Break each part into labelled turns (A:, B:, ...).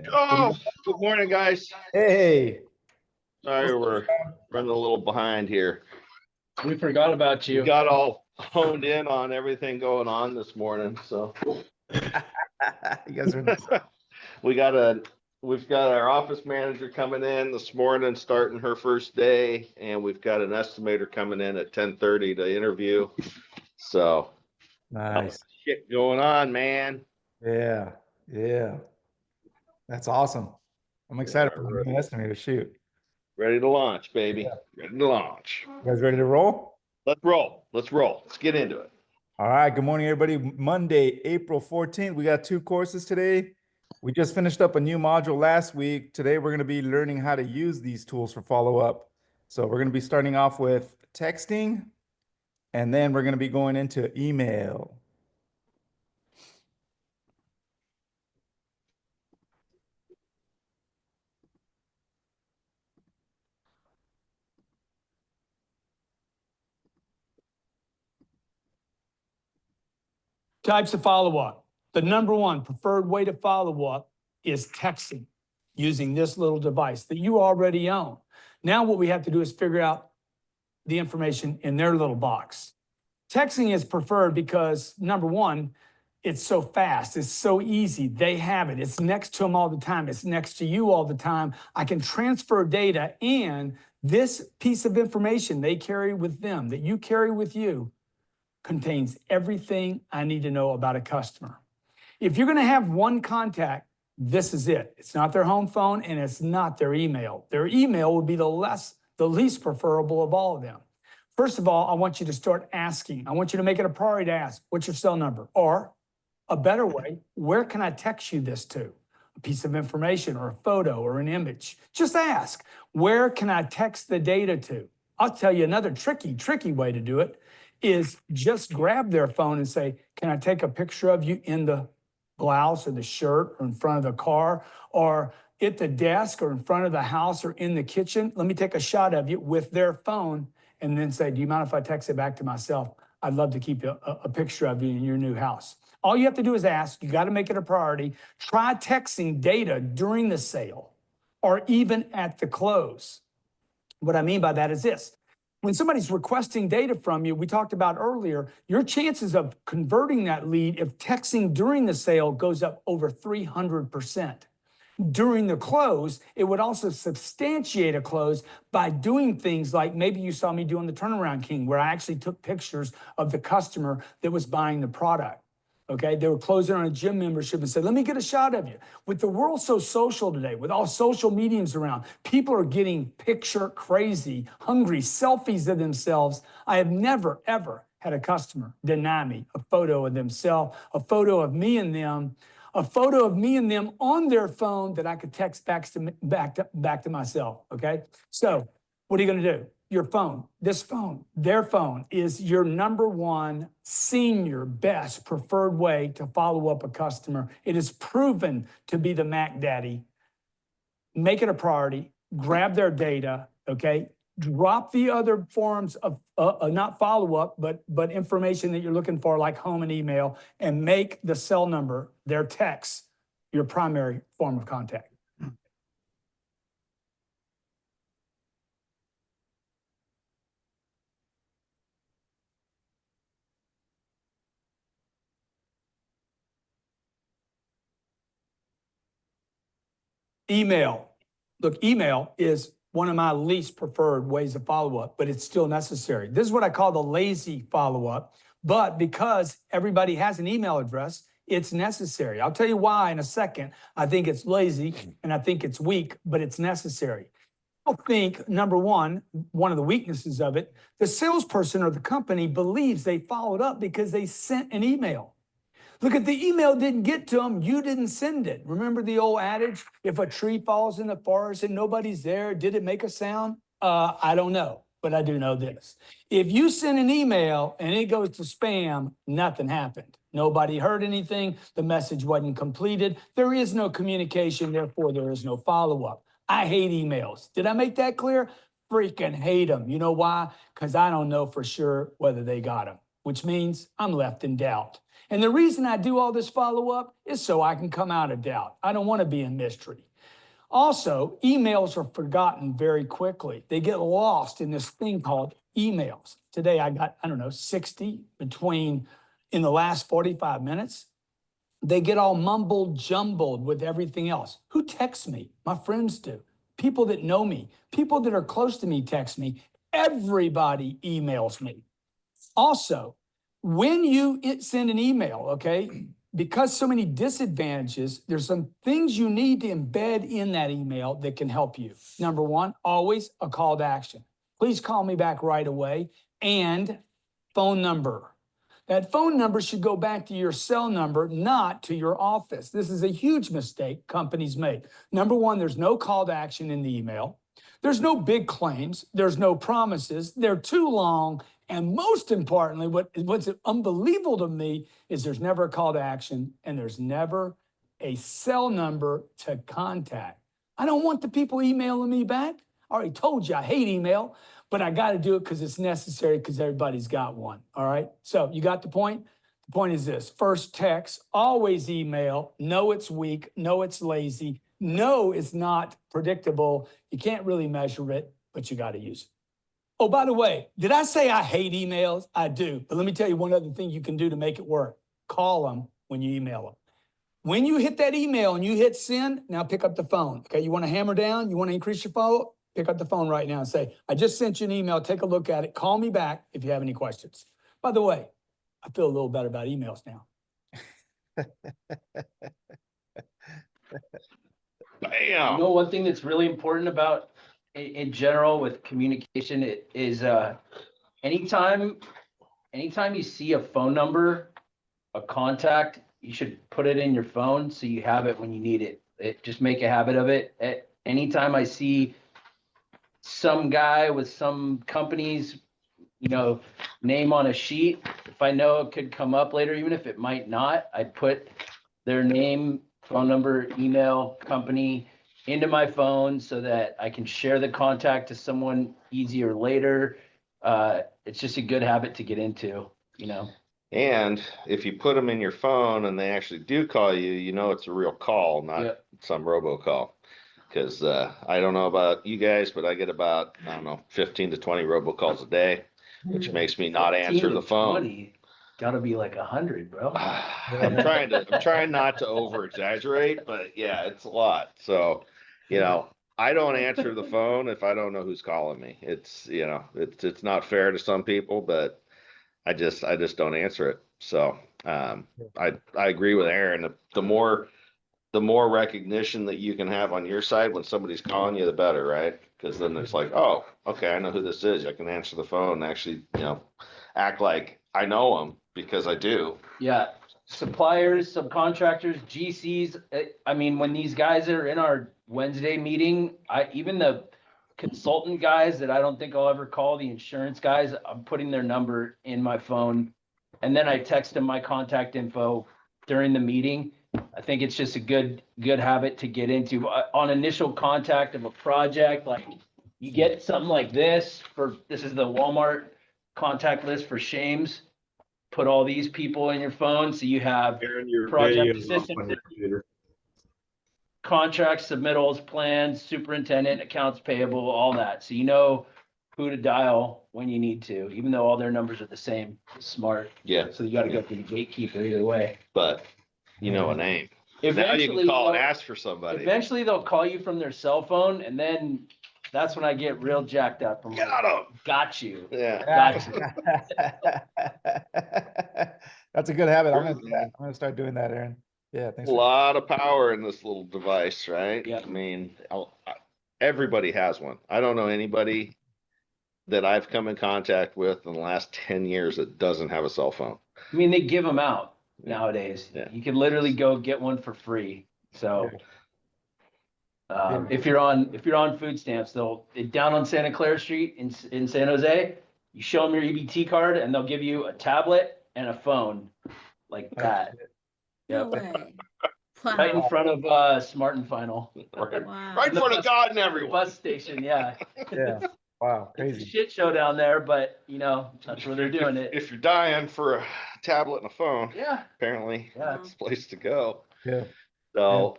A: Oh, good morning, guys.
B: Hey,
A: Sorry, we're running a little behind here.
C: We forgot about
A: We
C: you.
A: got all honed in on everything going on this morning, so
B: you guys are
A: we've got our office manager coming in this morning, starting her first day, and we've got an estimator coming in at 10:30 to interview. So
B: nice.
A: shit going on, man.
B: Yeah, that's awesome. I'm excited for the new estimator. Shoot,
A: Ready to launch, baby. Ready to launch.
B: you guys ready to roll?
A: Let's roll. Let's get into it.
B: All right. Good morning, everybody. Monday, April 14th. We got 2 courses today. We just finished up a new module last week. Today, we're going to be learning how to use these tools for follow-up. So we're going to be starting off with texting, and then we're going to be going into email.
C: Types of follow-up. The number one preferred way to follow up is texting using this little device that you already own. Now what we have to do is figure out the information in their little box. Texting is preferred because, number one, it's so fast, it's so easy, they have it, it's next to them all the time, it's next to you all the time. I can transfer data, and this piece of information they carry with them, that you carry with you, contains everything I need to know about a customer. If you're gonna have one contact, this is it. It's not their home phone and it's not their email. Their email would be the least preferable of all of them. First of all, I want you to start asking. I want you to make it a priority to ask, what's your cell number? Or a better way, where can I text you this to? A piece of information or a photo or an image. Just ask, where can I text the data to? I'll tell you another tricky way to do it is just grab their phone and say, can I take a picture of you in the blouse or the shirt or in front of the car or at the desk or in front of the house or in the kitchen? Let me take a shot of you with their phone and then say, do you mind if I text it back to myself? I'd love to keep a picture of you in your new house. All you have to do is ask. You got to make it a priority. Try texting data during the sale or even at the close. What I mean by that is this. When somebody's requesting data from you, we talked about earlier, your chances of converting that lead if texting during the sale goes up over 300%. During the close, it would also substantiate a close by doing things like maybe you saw me doing the Turnaround King, where I actually took pictures of the customer that was buying the product. Okay, they were closing on a gym membership and said, let me get a shot of you. With the world so social today, with all social mediums around, people are getting picture crazy, hungry, selfies of themselves. I have never, ever had a customer deny me a photo of themselves, a photo of me and them, a photo of me and them on their phone that I could text back to myself, okay? So what are you gonna do? Your phone, this phone, their phone is your number one senior best preferred way to follow up a customer. It is proven to be the Mac Daddy. Make it a priority, grab their data, okay? Drop the other forms of, not follow-up, but information that you're looking for like home and email, and make the cell number, their text, your primary form of contact. Email. Look, email is one of my least preferred ways of follow-up, but it's still necessary. This is what I call the lazy follow-up, but because everybody has an email address, it's necessary. I'll tell you why in a second. I think it's lazy and I think it's weak, but it's necessary. I think, number one of the weaknesses of it, the salesperson or the company believes they followed up because they sent an email. Look, if the email didn't get to them, you didn't send it. Remember the old adage, if a tree falls in the forest and nobody's there, did it make a sound? I don't know, but I do know this. If you send an email and it goes to spam, nothing happened. Nobody heard anything. The message wasn't completed. There is no communication, therefore there is no follow-up. I hate emails. Did I make that clear? Freaking hate them. You know why? Because I don't know for sure whether they got them, which means I'm left in doubt. And the reason I do all this follow-up is so I can come out of doubt. I don't want to be in mystery. Also, emails are forgotten very quickly. They get lost in this thing called emails. Today I got, 60 in the last 45 minutes. They get all mumbled, jumbled with everything else. Who texts me? My friends do. People that know me, people that are close to me text me. Everybody emails me. Also, when you send an email, okay, because so many disadvantages, there's some things you need to embed in that email that can help you. Number one, always a call to action. Please call me back right away, and phone number. That phone number should go back to your cell number, not to your office. This is a huge mistake companies make. Number one, there's no call to action in the email. There's no big claims. There's no promises. They're too long. And most importantly, what's unbelievable to me is there's never a call to action and there's never a cell number to contact. I don't want the people emailing me back. I already told you I hate email, but I got to do it because it's necessary because everybody's got one. All right. So you got the point? The point is this: first, text, always email. No, it's weak. No, it's lazy. No, it's not predictable. You can't really measure it, but you got to use it. Oh, by the way, did I say I hate emails? I do. But let me tell you one other thing you can do to make it work. Call them when you email them. When you hit that email and you hit send, now pick up the phone. Okay, you want to hammer down? You want to increase your follow? Pick up the phone right now and say, I just sent you an email. Take a look at it. Call me back if you have any questions. By the way, I feel a little better about emails now.
A: Bam.
D: You know, one thing that's really important about in general with communication is anytime you see a phone number, a contact, you should put it in your phone so you have it when you need it. Just make a habit of it. Anytime I see some guy with some company's, name on a sheet, if I know it could come up later, even if it might not, I put their name, phone number, email, company into my phone so that I can share the contact to someone easier later. It's just a good habit to get into,
A: And if you put them in your phone and they actually do call you, it's a real call, not some robocall. Because I don't know about you guys, but I get about, 15 to 20 robocalls a day, which makes me not answer the phone.
D: 20. Gotta be like 100, bro.
A: I'm trying not to over exaggerate, but yeah, it's a lot. So, I don't answer the phone if I don't know who's calling me. It's it's not fair to some people, but I just don't answer it. So I agree with Aaron. The more recognition that you can have on your side when somebody's calling you, the better, right? Because then it's like, oh, okay, I know who this is. I can answer the phone and actually, act like I know them because I do.
D: Yeah. Suppliers, subcontractors, GCs. I mean, when these guys are in our Wednesday meeting, even the consultant guys that I don't think I'll ever call, the insurance guys, I'm putting their number in my phone. And then I text them my contact info during the meeting. I think it's just a good habit to get into on initial contact of a project. Like you get something like this this is the Walmart contact list for shames. Put all these people in your phone. So you have project assistant, contracts, submittals, plans, superintendent, accounts payable, all that. So you know who to dial when you need to, even though all their numbers are the same. It's smart.
A: Yeah.
D: So you got to go through the gatekeeper either way.
A: But a name. Now you
D: Eventually,
A: can call and ask for somebody.
D: Eventually they'll call you from their cell phone, and then that's when I get real jacked up. I'm
A: Got
D: like,
A: 'em.
D: got you.
A: Yeah.
D: Got you.
B: That's a good habit. I'm gonna start doing that, Aaron. Yeah,
A: A
B: thanks.
A: lot of power in this little device, right?
D: Yeah.
A: I mean, everybody has one. I don't know anybody that I've come in contact with in the last 10 years that doesn't have a cell phone.
D: I mean, they give them out nowadays.
A: Yeah.
D: You can literally go get one for free. So
B: Yeah.
D: if you're on food stamps, down on Santa Clara Street in San Jose, you show them your EBT card and they'll give you a tablet and a phone like that.
E: No
D: Yep.
E: way.
D: Right in
E: Wow.
D: front of Smart and Final.
A: Right,
E: Wow.
A: right in front of God and everyone.
D: Bus station, yeah.
B: Yeah. Wow,
D: It's a
B: crazy.
D: shit show down there, but you know, that's where they're doing it.
A: If you're dying for a tablet and a phone,
D: Yeah,
A: apparently
D: Yeah.
A: that's the place to go.
B: Yeah.
A: So,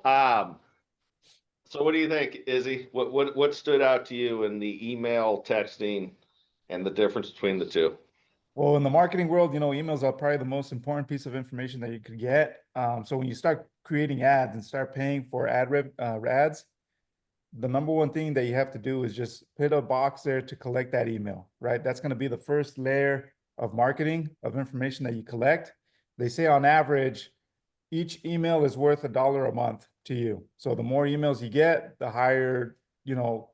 A: so what do you think, Izzy? What stood out to you in the email, texting, and the difference between the two?
B: Well, in the marketing world, emails are probably the most important piece of information that you could get. So when you start creating ads and start paying for ads, the number one thing that you have to do is just put a box there to collect that email, right? That's going to be the first layer of marketing of information that you collect. They say on average, each email is worth $1 a month to you. So the more emails you get, the higher, you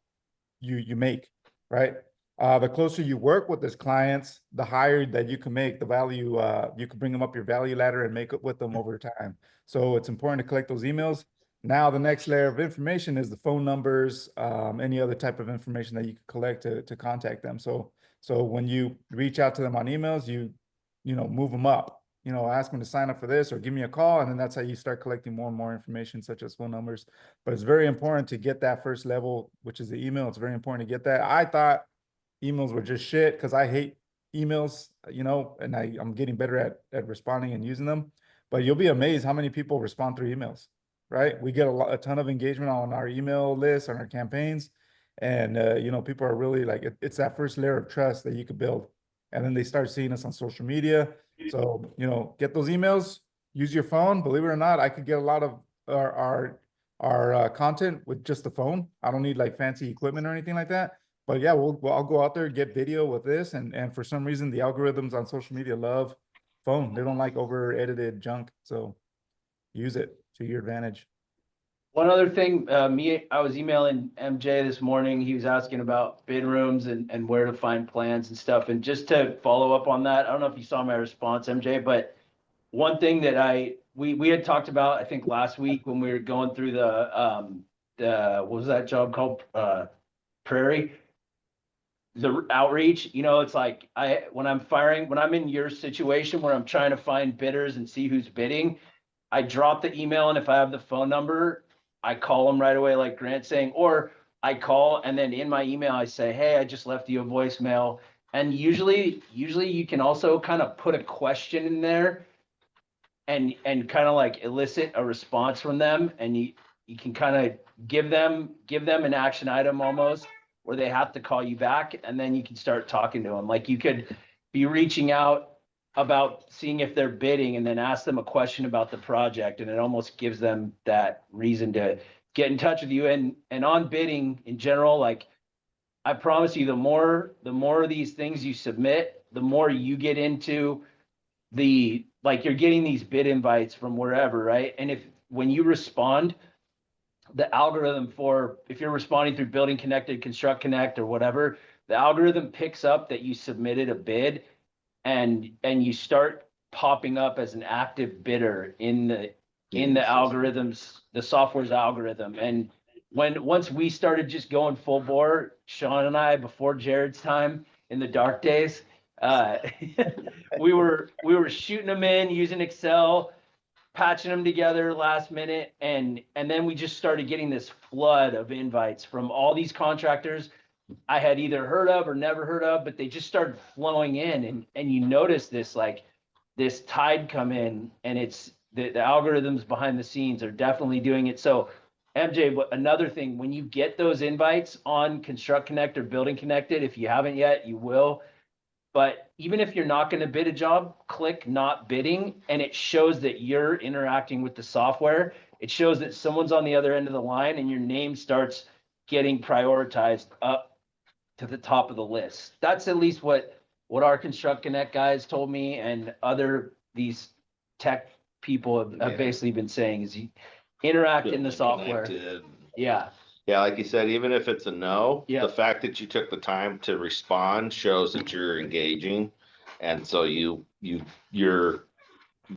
B: make, right? The closer you work with these clients, the higher that you can make the value. You can bring them up your value ladder and make it with them over time. So it's important to collect those emails. Now the next layer of information is the phone numbers, any other type of information that you can collect to contact them. So when you reach out to them on emails, you move them up. Ask them to sign up for this or give me a call, and then that's how you start collecting more and more information, such as phone numbers. But it's very important to get that first level, which is the email. It's very important to get that. I thought emails were just shit because I hate emails, and I'm getting better at responding and using them. But you'll be amazed how many people respond through emails, right? We get a ton of engagement on our email list, on our campaigns. And, people are really like, it's that first layer of trust that you could build. And then they start seeing us on social media. So, get those emails, use your phone. Believe it or not, I could get a lot of our content with just the phone. I don't need like fancy equipment or anything like that. But yeah, I'll go out there, get video with this. And for some reason, the algorithms on social media love phone. They don't like over edited junk. So use it to your advantage.
D: one other thing, I was emailing MJ this morning. He was asking about bid rooms and where to find plans and stuff. And just to follow up on that, I don't know if you saw my response, MJ, but one thing that we had talked about, I think last week when we were going through what was that job called? Prairie. The outreach, it's like when I'm in your situation where I'm trying to find bidders and see who's bidding, I drop the email, and if I have the phone number, I call them right away, like Grant saying, or I call and then in my email I say, hey, I just left you a voicemail. And usually you can also kind of put a question in there and kind of like elicit a response from them, and you can kind of give them an action item almost where they have to call you back, and then you can start talking to them. Like you could be reaching out about seeing if they're bidding and then ask them a question about the project, and it almost gives them that reason to get in touch with you. And on bidding in general, like I promise you, the more of these things you submit, the more you get into like you're getting these bid invites from wherever, right? And when you respond, the algorithm if you're responding through Building Connected, Construct Connect, or whatever, the algorithm picks up that you submitted a bid, and you start popping up as an active bidder in the algorithms, the software's algorithm. And once we started just going full bore, Sean and I, before Jared's time in the dark days, we were shooting them in using Excel, patching them together last minute, and then we just started getting this flood of invites from all these contractors I had either heard of or never heard of, but they just started flowing in, and you notice this tide come in, and it's the algorithms behind the scenes are definitely doing it. So MJ, another thing, when you get those invites on Construct Connect or Building Connected, if you haven't yet, you will. But even if you're not going to bid a job, click not bidding, and it shows that you're interacting with the software. It shows that someone's on the other end of the line, and your name starts getting prioritized up to the top of the list. That's at least what our Construct Connect guys told me, and these tech people have basically been saying is you interact in the software. Yeah.
A: Yeah, like you said, even if it's a no,
D: Yeah.
A: the fact that you took the time to respond shows that you're engaging. And so your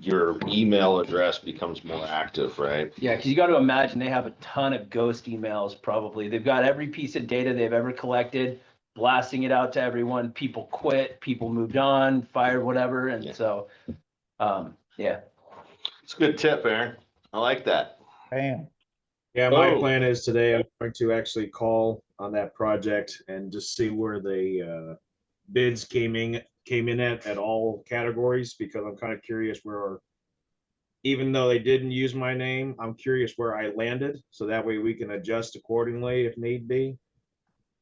A: email address becomes more active, right?
D: Yeah, because you got to imagine they have a ton of ghost emails probably. They've got every piece of data they've ever collected, blasting it out to everyone. People quit, people moved on, fired, whatever. And so, yeah.
A: It's a good tip, Aaron. I like that.
B: Bam.
E: Yeah, my
A: Oh.
E: plan is today I'm going to actually call on that project and just see where the bids came in at all categories, because I'm kind of curious where, even though they didn't use my name, I'm curious where I landed, so that way we can adjust accordingly if need be.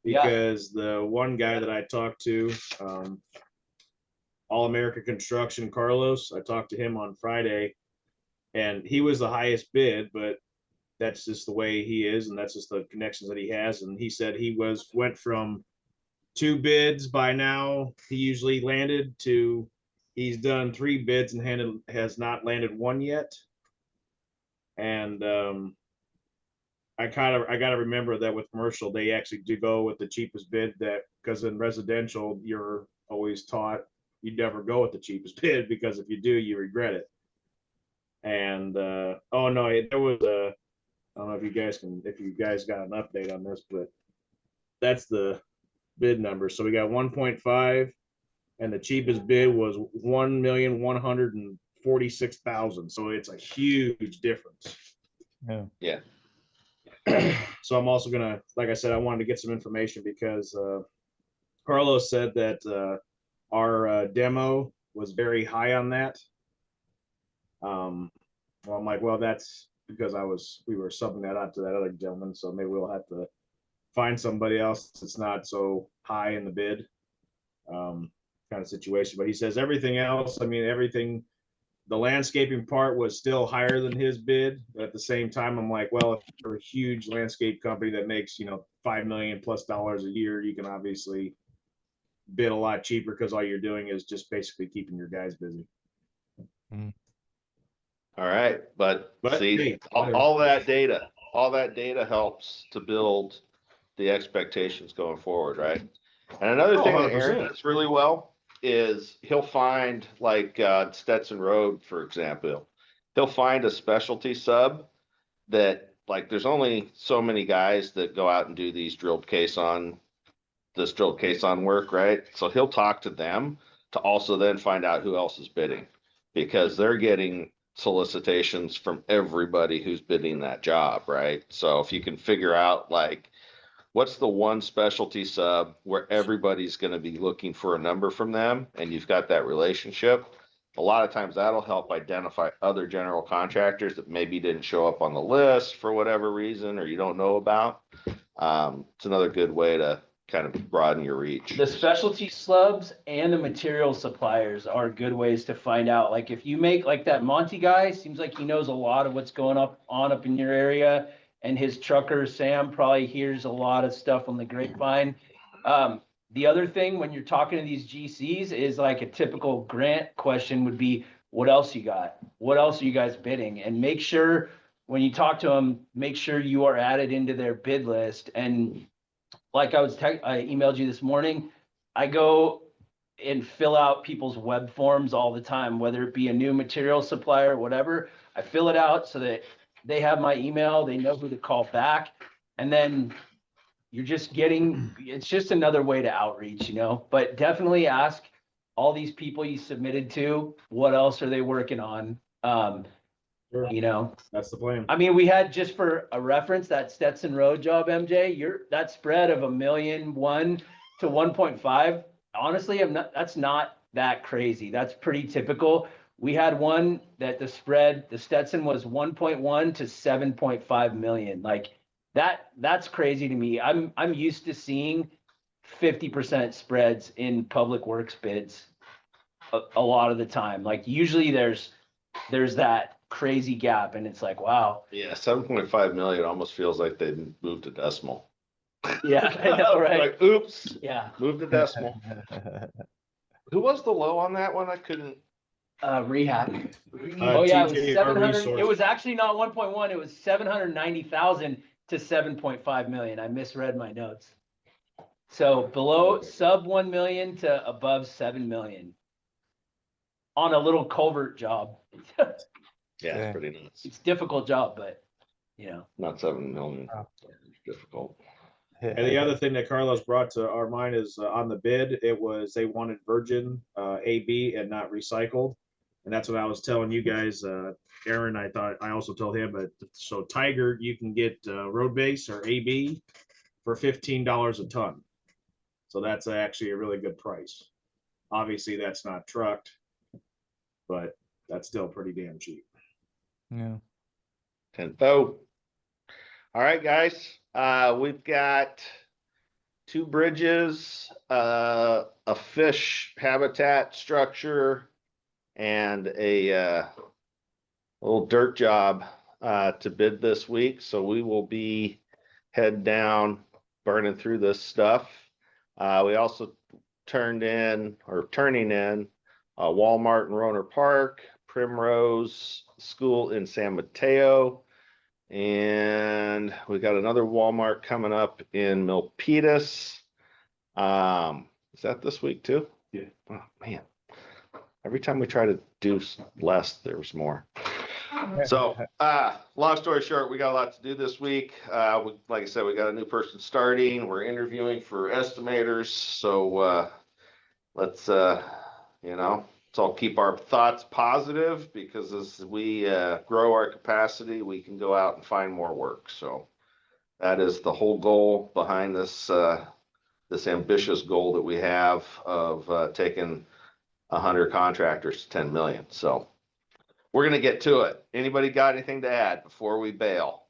D: Yeah.
E: Because the one guy that I talked to, All America Construction, Carlos, I talked to him on Friday, and he was the highest bid, but that's just the way he is, and that's just the connections that he has. And he said he went from 2 bids by now, he usually landed, to he's done 3 bids and has not landed one yet. And I got to remember that with commercial, they actually do go with the cheapest bid, that because in residential, you're always taught you never go with the cheapest bid, because if you do, you regret it. And oh no, there was a, I don't know if you guys got an update on this, but that's the bid number. So we got 1.5, and the cheapest bid was 1,146,000. So it's a huge difference.
B: Yeah.
A: Yeah.
E: So I'm also gonna, like I said, I wanted to get some information, because Carlos said that our demo was very high on that. Well, I'm like, well, that's because we were subbing that out to that other gentleman, so maybe we'll have to find somebody else that's not so high in the bid, kind of situation. But he says everything else, I mean, everything, the landscaping part was still higher than his bid, but at the same time, I'm like, well, if you're a huge landscape company that makes, $5 million plus a year, you can obviously bid a lot cheaper, because all you're doing is just basically keeping your guys busy.
A: All right, but see,
E: hey,
A: all that data helps to build the expectations going forward, right? And another
E: Oh,
A: thing that Aaron
E: 100%.
A: does really well is he'll find, like Stetson Road, for example, he'll find a specialty sub that, like, there's only so many guys that go out and do this drilled caisson work, right? So he'll talk to them to also then find out who else is bidding, because they're getting solicitations from everybody who's bidding that job, right? So if you can figure out, like, what's the one specialty sub where everybody's going to be looking for a number from them, and you've got that relationship, a lot of times that'll help identify other general contractors that maybe didn't show up on the list for whatever reason, or you don't know about. It's another good way to kind of broaden your reach.
D: The specialty slubs and the material suppliers are good ways to find out. Like, if you make, like, that Monty guy, seems like he knows a lot of what's going up in your area, and his trucker Sam probably hears a lot of stuff on the grapevine. The other thing when you're talking to these GCs is, like, a typical grant question would be, what else you got? What else are you guys bidding? And make sure when you talk to them, make sure you are added into their bid list. And like I emailed you this morning, I go and fill out people's web forms all the time, whether it be a new material supplier or whatever. I fill it out so that they have my email, they know who to call back. And then you're just it's just another way to outreach, but definitely ask all these people you submitted to, what else are they working on?
E: Sure. That's the plan.
D: I mean, we had, just for a reference, that Stetson Road job, MJ, that spread of 1,000,001 to 1.5. Honestly, that's not that crazy. That's pretty typical. We had one that the Stetson was 1.1 to 7.5 million. Like, that's crazy to me. I'm used to seeing 50% spreads in public works bids a lot of the time. Like, usually there's that crazy gap, and it's like, wow.
A: Yeah, 7.5 million almost feels like they moved to decimal.
D: Yeah, I know, right?
A: Like, oops,
D: Yeah.
A: moved to decimal. Who was the low on that one? I couldn't.
D: Rehab. Oh yeah, it was
E: TJR
D: 700.
E: Resource.
D: It was actually not 1.1. It was 790,000 to 7.5 million. I misread my notes. So below sub 1 million to above 7 million on a little culvert job.
A: Yeah,
B: Okay.
A: it's pretty nuts.
D: It's a difficult job, but
A: Not 7 million.
B: Oh.
A: It's difficult.
E: And the other thing that Carlos brought to our mind is on the bid, it was they wanted virgin AB and not recycled. And that's what I was telling you guys, Aaron, I also told him, but so Tiger, you can get road base or AB for $15 a ton. So that's actually a really good price. Obviously, that's not trucked, but that's still pretty damn cheap.
B: Yeah.
A: 10 All right, guys. We've got 2 bridges, a fish habitat structure, and a little dirt job to bid this week. So we will be head down, burning through this stuff. We also turning in Walmart in Roner Park, Primrose School in San Mateo, and we got another Walmart coming up in Milpitas. Is that this week too?
E: Yeah.
A: Oh man, every time we try to do less, there's more. So, long story short, we got a lot to do this week. Like I said, we got a new person starting. We're interviewing for estimators. So, let's all keep our thoughts positive, because as we grow our capacity, we can go out and find more work. So that is the whole goal behind this, this ambitious goal that we have of taking 100 contractors to 10 million. So we're going to get to it. Anybody got anything to add before we bail?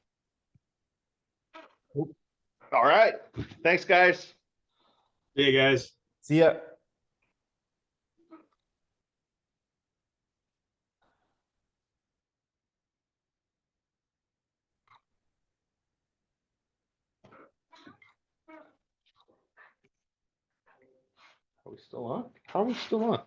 A: All right. Thanks, guys.
E: See you guys.
B: See ya.
A: Are we still on? How are we still on?